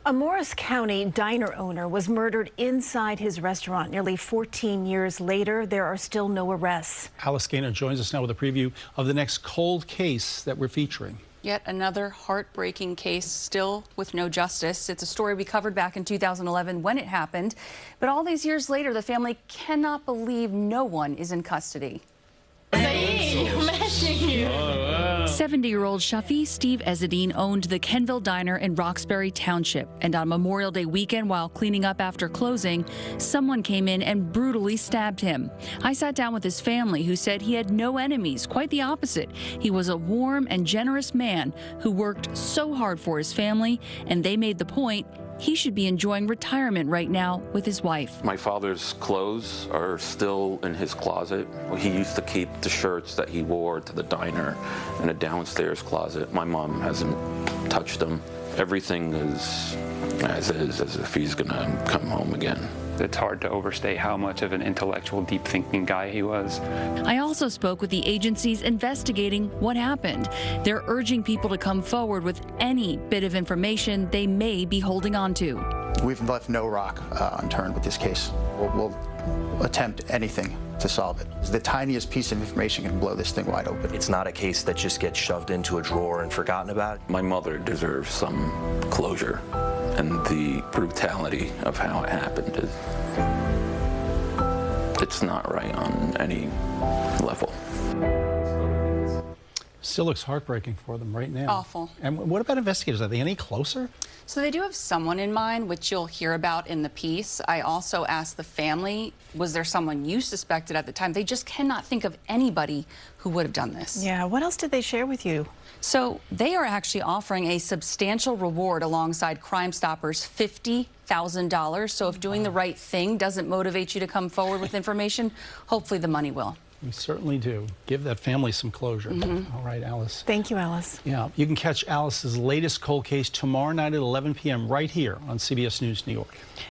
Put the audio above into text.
A Morris County diner owner was murdered inside his restaurant. Nearly 14 years later, there are still no arrests. Alice Gaynor joins us now with a preview of the next cold case that we're featuring. Yet another heartbreaking case still with no justice. It's a story we covered back in 2011 when it happened. But all these years later, the family cannot believe no one is in custody. 70-year-old Chafic Steve Ezzeddine owned the Kenville Diner in Roxbury Township. And on Memorial Day weekend, while cleaning up after closing, someone came in and brutally stabbed him. I sat down with his family, who said he had no enemies, quite the opposite. He was a warm and generous man who worked so hard for his family, and they made the point he should be enjoying retirement right now with his wife. My father's clothes are still in his closet. He used to keep the shirts that he wore to the diner in a downstairs closet. My mom hasn't touched them. Everything is as if he's gonna come home again. It's hard to overstate how much of an intellectual, deep-thinking guy he was. I also spoke with the agencies investigating what happened. They're urging people to come forward with any bit of information they may be holding on to. We've left no rock unturned with this case. We'll attempt anything to solve it. The tiniest piece of information can blow this thing wide open. It's not a case that just gets shoved into a drawer and forgotten about. My mother deserves some closure, and the brutality of how it happened is, it's not right on any level. Still looks heartbreaking for them right now. Awful. And what about investigators? Are they any closer? So they do have someone in mind, which you'll hear about in the piece. I also asked the family, was there someone you suspected at the time? They just cannot think of anybody who would have done this. Yeah, what else did they share with you? So they are actually offering a substantial reward alongside Crime Stoppers, $50,000. So if doing the right thing doesn't motivate you to come forward with information, hopefully the money will. We certainly do. Give that family some closure. All right, Alice. Thank you, Alice. Yeah, you can catch Alice's latest cold case tomorrow night at 11 p.m. right here on CBS News New York.